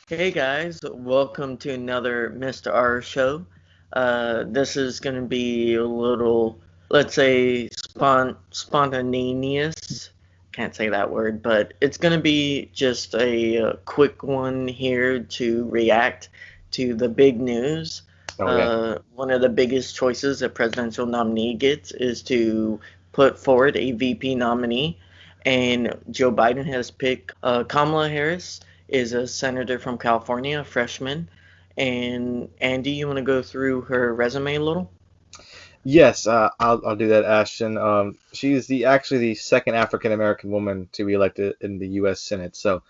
Hey guys, welcome to another Mr. R show. This is going to be a little, let's say, spontaneous. Can't say that word, but it's going to be just a quick one here to react to the big news. Oh yeah. One of the biggest choices a presidential nominee gets is to put forward a VP nominee, and Joe Biden has picked Kamala Harris is a senator from California, a freshman. And Andy, you want to go through her resume a little? Yes, I'll do that, Ashton. She's actually the second African American woman to be elected in the U.S. Senate. So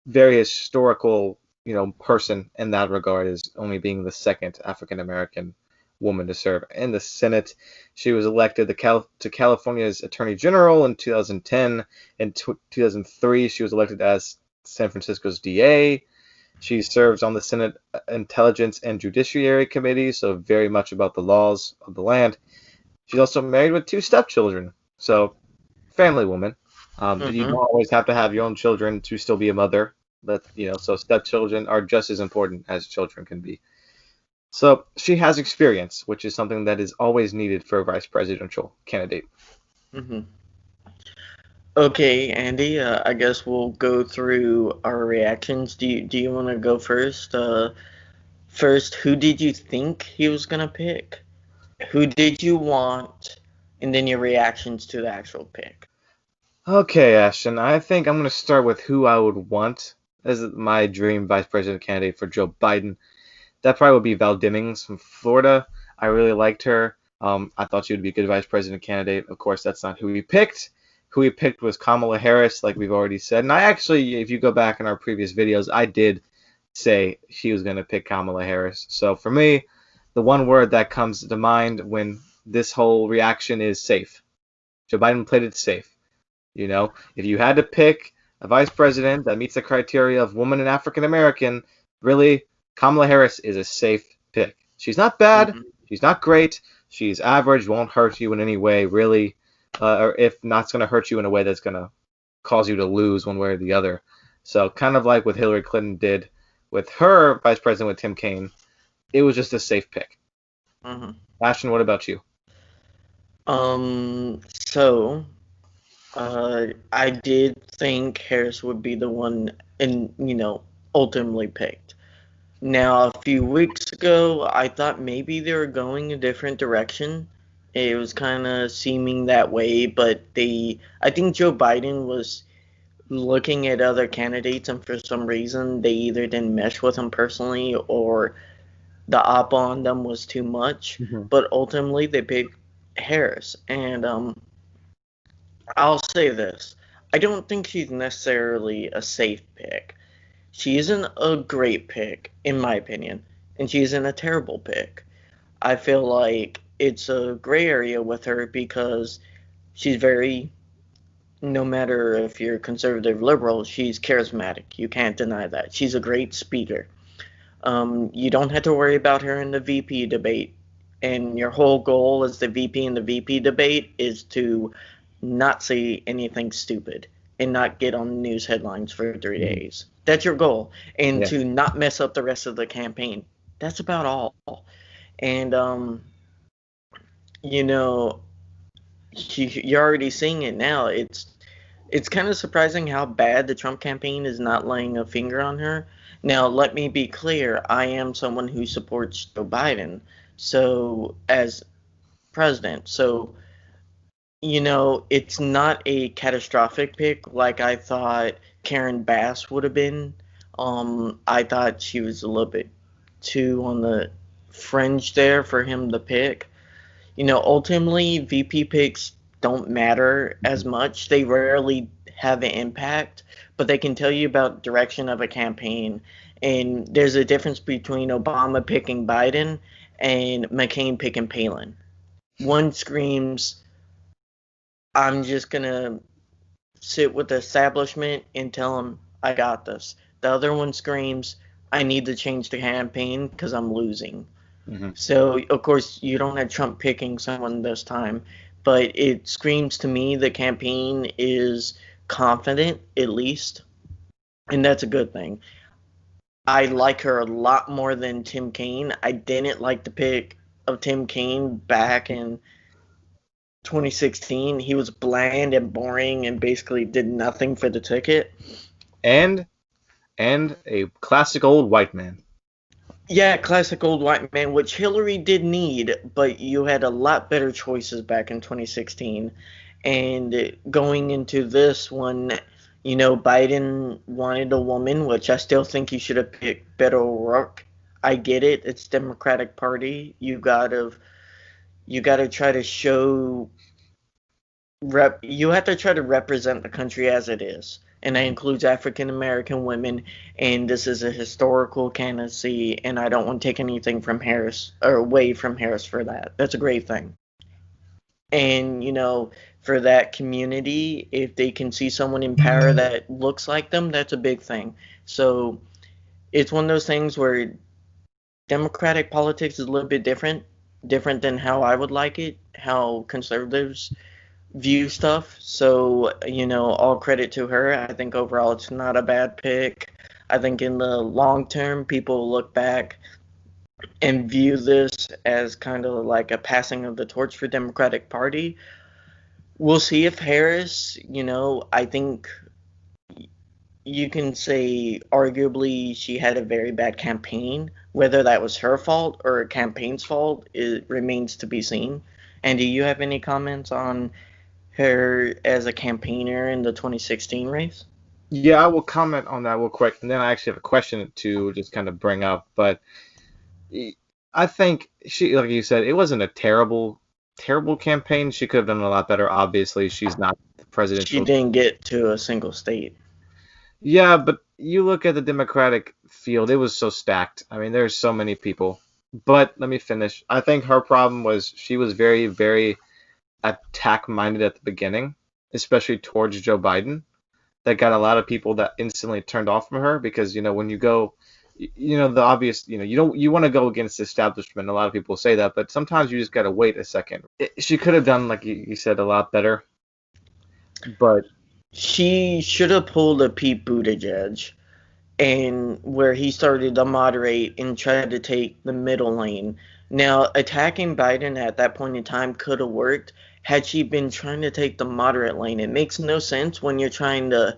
very historical, person in that regard is only being the second African American woman to serve in the Senate. She was elected to California's Attorney General in 2010. In 2003, she was elected as San Francisco's DA. She serves on the Senate Intelligence and Judiciary Committee, so very much about the laws of the land. She's also married with two stepchildren, so family woman. You don't Mm-hmm. always have to have your own children to still be a mother. So stepchildren are just as important as children can be. So she has experience, which is something that is always needed for a vice presidential candidate. Mm-hmm. Okay, Andy, I guess we'll go through our reactions. Do you want to go first? First, who did you think he was gonna pick? Who did you want? And then your reactions to the actual pick. Okay, Ashton, I think I'm going to start with who I would want as my dream vice president candidate for Joe Biden. That probably would be Val Demings from Florida. I really liked her. I thought she would be a good vice president candidate. Of course, that's not who we picked. Who we picked was Kamala Harris, like we've already said. And I actually, if you go back in our previous videos, I did say she was going to pick Kamala Harris. So for me, the one word that comes to mind when this whole reaction is safe. Joe Biden played it safe. If you had to pick a vice president that meets the criteria of woman and African American, really, Kamala Harris is a safe pick. She's not bad. Mm-hmm. She's not great. She's average, won't hurt you in any way, really. Or if not, it's going to hurt you in a way that's going to cause you to lose one way or the other. So, kind of like what Hillary Clinton did with her vice president with Tim Kaine, it was just a safe pick. Mm-hmm. Ashton, what about you? So I did think Harris would be the one, and ultimately picked. Now, a few weeks ago, I thought maybe they were going a different direction. It was kind of seeming that way, but I think Joe Biden was looking at other candidates, and for some reason, they either didn't mesh with him personally or the op on them was too much. Mhm. But ultimately, they picked Harris, and I'll say this. I don't think she's necessarily a safe pick. She isn't a great pick, in my opinion, and she isn't a terrible pick. I feel like it's a gray area with her because she's very, no matter if you're conservative liberal, she's charismatic. You can't deny that. She's a great speaker. You don't have to worry about her in the VP debate. And your whole goal as the VP in the VP debate is to not say anything stupid and not get on news headlines for three Mhm. days. That's your goal. And Yeah. to not mess up the rest of the campaign. That's about all. And, you know, you're already seeing it now. It's kind of surprising how bad the Trump campaign is not laying a finger on her. Now, let me be clear. I am someone who supports Joe Biden, so as president. So, it's not a catastrophic pick like I thought Karen Bass would have been. I thought she was a little bit too on the fringe there for him to pick. Ultimately, VP picks don't matter as Mhm. much. They rarely have an impact, but they can tell you about direction of a campaign. And there's a difference between Obama picking Biden and McCain picking Palin. One screams, I'm just gonna sit with the establishment and tell them I got this. The other one screams, I need to change the campaign because I'm losing. Mhm. So, of course, you don't have Trump picking someone this time, but it screams to me the campaign is confident, at least, and that's a good thing. I like her a lot more than Tim Kaine. I didn't like the pick of Tim Kaine back in 2016. He was bland and boring and basically did nothing for the ticket. And a classic old white man. Yeah, classic old white man, which Hillary did need, but you had a lot better choices back in 2016. And going into this one, Biden wanted a woman, which I still think he should have picked Beto O'Rourke. I get it; it's Democratic Party. You gotta try to show you have to try to represent the country as it is, and that includes African American women. And this is a historical candidacy, and I don't want to take anything from Harris or away from Harris for that. That's a great thing. And for that community, if they can see someone in power that looks like them, that's a big thing. So it's one of those things where Democratic politics is a little bit different than how I would like it, how conservatives view stuff. So, all credit to her. I think overall it's not a bad pick. I think in the long term, people look back and view this as kind of like a passing of the torch for Democratic Party. We'll see if Harris, I think you can say arguably she had a very bad campaign. Whether that was her fault or a campaign's fault, it remains to be seen. And do you have any comments on her as a campaigner in the 2016 race? Yeah, I will comment on that real quick, and then I actually have a question to just kind of bring up. But I think she, like you said, it wasn't a terrible campaign. She could have done a lot better. Obviously, she's not the She presidential. didn't get to a single state. Yeah, but you look at the Democratic field, it was so stacked. I mean, there's so many people. But let me finish. I think her problem was she was very, very attack minded at the beginning, especially towards Joe Biden. That got a lot of people that instantly turned off from her because when you go, the obvious, you want to go against the establishment. A lot of people say that, but sometimes you just got to wait a second. She could have done, like you said, a lot better. But She should have pulled a Pete Buttigieg, and where he started to moderate and try to take the middle lane. Now, attacking Biden at that point in time could have worked had she been trying to take the moderate lane. It makes no sense when you're trying to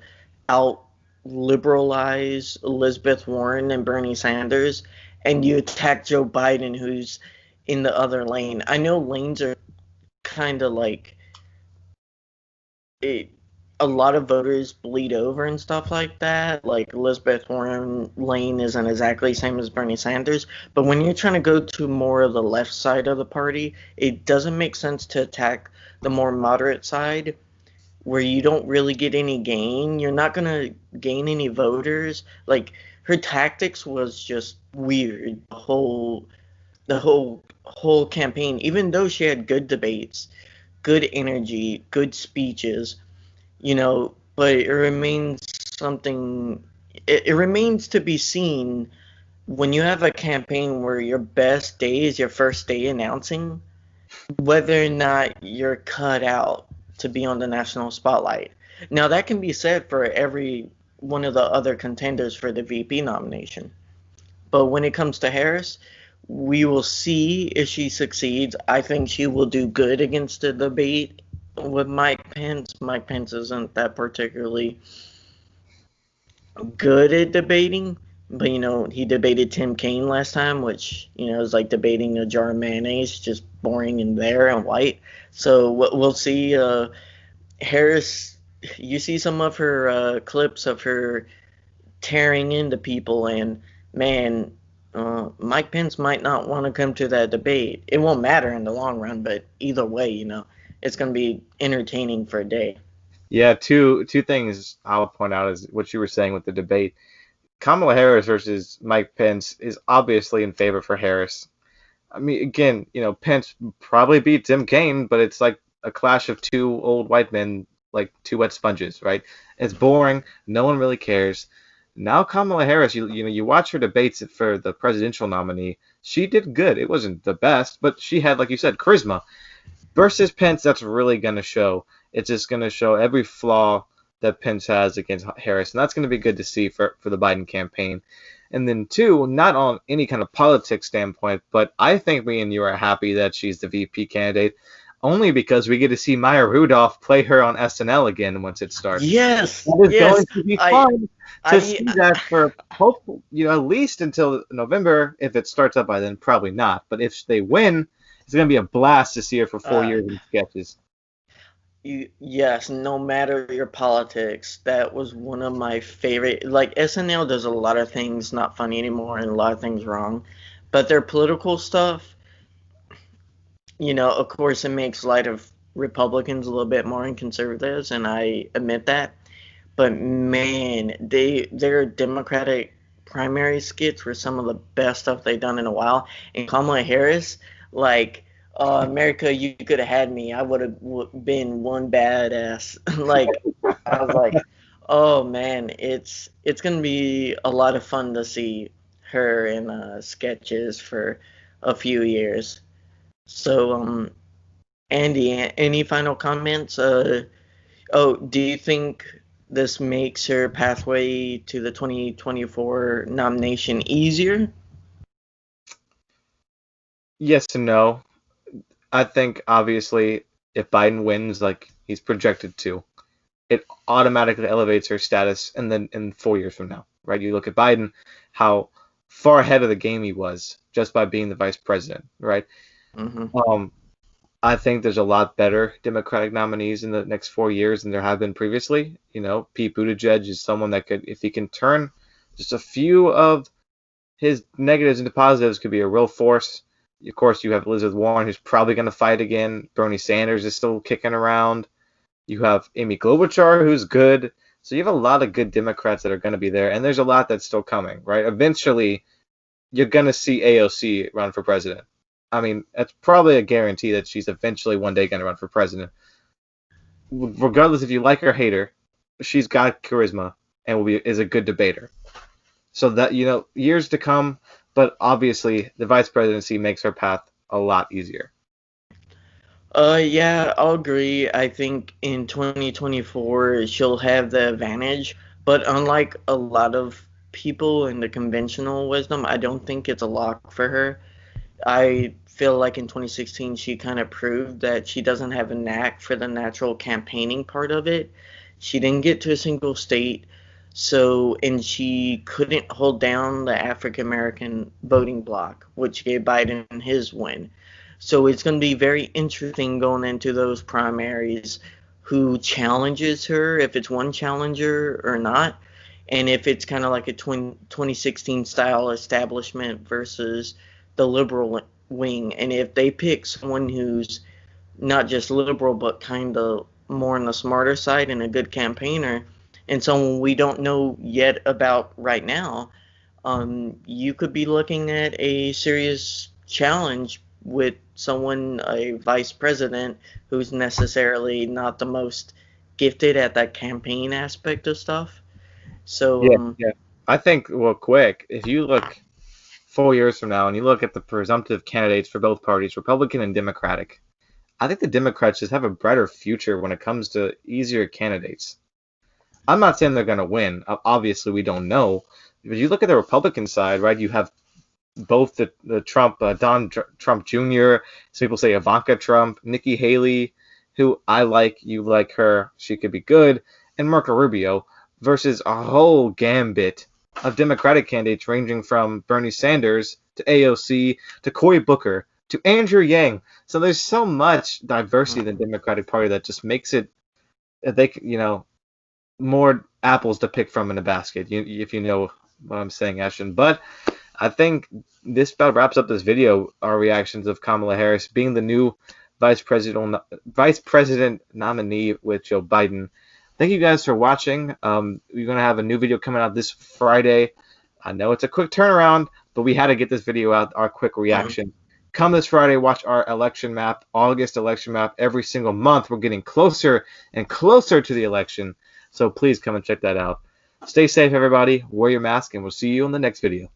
out liberalize Elizabeth Warren and Bernie Sanders and you attack Joe Biden, who's in the other lane. I know lanes are kind of like it, a lot of voters bleed over and stuff like that. Like Elizabeth Warren lane isn't exactly the same as Bernie Sanders, but when you're trying to go to more of the left side of the party, it doesn't make sense to attack the more moderate side where you don't really get any gain. You're not gonna gain any voters. Like her tactics was just weird. The whole campaign, even though she had good debates, good energy, good speeches, but it remains something. It remains to be seen when you have a campaign where your best day is your first day announcing, whether or not you're cut out to be on the national spotlight. Now, that can be said for every one of the other contenders for the VP nomination. But when it comes to Harris, we will see if she succeeds. I think she will do good against the debate with Mike Pence. Mike Pence isn't that particularly good at debating, but he debated Tim Kaine last time, which is like debating a jar of mayonnaise, just boring and there and white. So we'll see. Harris, you see some of her clips of her tearing into people, and man, Mike Pence might not want to come to that debate. It won't matter in the long run, but either way, it's going to be entertaining for a day. yeah, two things I'll point out is what you were saying with the debate. Kamala Harris versus Mike Pence is obviously in favor for Harris. I mean, again, Pence probably beat Tim Kaine, but it's like a clash of two old white men, like two wet sponges, right? It's boring. No one really cares. Now Kamala Harris, you watch her debates for the presidential nominee. She did good. It wasn't the best, but she had, like you said, charisma. Versus Pence, that's really going to show. It's just going to show every flaw that Pence has against Harris, and that's going to be good to see for the Biden campaign. And then two, not on any kind of politics standpoint, but I think me and you are happy that she's the VP candidate, only because we get to see Maya Rudolph play her on SNL again once it starts. Yes, That is yes. going to be I, fun to I, see that for hope, at least until November. If it starts up by then, probably not. But if they win, it's going to be a blast to see her for 4 years in sketches. yes. No matter your politics, that was one of my favorite. Like SNL does a lot of things not funny anymore and a lot of things wrong, but their political stuff, of course, it makes light of Republicans a little bit more and conservatives, and I admit that. But man, their Democratic primary skits were some of the best stuff they've done in a while. And Kamala Harris, like, America, you could have had me. I would have been one badass. Like, I was like, oh man, it's gonna be a lot of fun to see her in sketches for a few years. So, Andy, any final comments? Oh, do you think this makes her pathway to the 2024 nomination easier? Yes and no. I think obviously if Biden wins, like he's projected to, it automatically elevates her status. And then in 4 years from now, right? You look at Biden, how far ahead of the game he was just by being the vice president, right? Hmm. Um, I think there's a lot better Democratic nominees in the next 4 years than there have been previously. Pete Buttigieg is someone that could, if he can turn just a few of his negatives into positives, could be a real force. Of course, you have Elizabeth Warren, who's probably going to fight again. Bernie Sanders is still kicking around. You have Amy Klobuchar, who's good. So you have a lot of good Democrats that are going to be there, and there's a lot that's still coming, right? Eventually, you're going to see AOC run for president. I mean, it's probably a guarantee that she's eventually one day going to run for president. Regardless if you like her or hate her, she's got charisma and is a good debater. So that, years to come, but obviously the vice presidency makes her path a lot easier. Yeah, I'll agree. I think in 2024 she'll have the advantage, but unlike a lot of people in the conventional wisdom, I don't think it's a lock for her. I feel like in 2016 she kind of proved that she doesn't have a knack for the natural campaigning part of it. She didn't get to a single state, and she couldn't hold down the African American voting bloc, which gave Biden his win. So it's going to be very interesting going into those primaries who challenges her, if it's one challenger or not, and if it's kind of like a 2016 style establishment versus the liberal wing. And if they pick someone who's not just liberal, but kind of more on the smarter side and a good campaigner, and someone we don't know yet about right now, you could be looking at a serious challenge with someone, a vice president, who's necessarily not the most gifted at that campaign aspect of stuff. So, Yeah, yeah. I think, well, quick, if you look 4 years from now and you look at the presumptive candidates for both parties, Republican and Democratic, I think the Democrats just have a brighter future when it comes to easier candidates. I'm not saying they're going to win. Obviously, we don't know. But you look at the Republican side, right? You have both the Trump, Trump Jr., some people say Ivanka Trump, Nikki Haley, who I like, you like her, she could be good, and Marco Rubio, versus a whole gambit of Democratic candidates ranging from Bernie Sanders to AOC to Cory Booker to Andrew Yang. So there's so much diversity in the Democratic Party that just makes it, more apples to pick from in a basket, if you know what I'm saying, Ashton. But I think this about wraps up this video, our reactions of Kamala Harris being the new vice president nominee with Joe Biden. Thank you guys for watching. We're going to have a new video coming out this Friday. I know it's a quick turnaround, but we had to get this video out, our quick reaction. Come this Friday, watch our election map, August election map. Every single month, we're getting closer and closer to the election. So please come and check that out. Stay safe, everybody. Wear your mask, and we'll see you in the next video.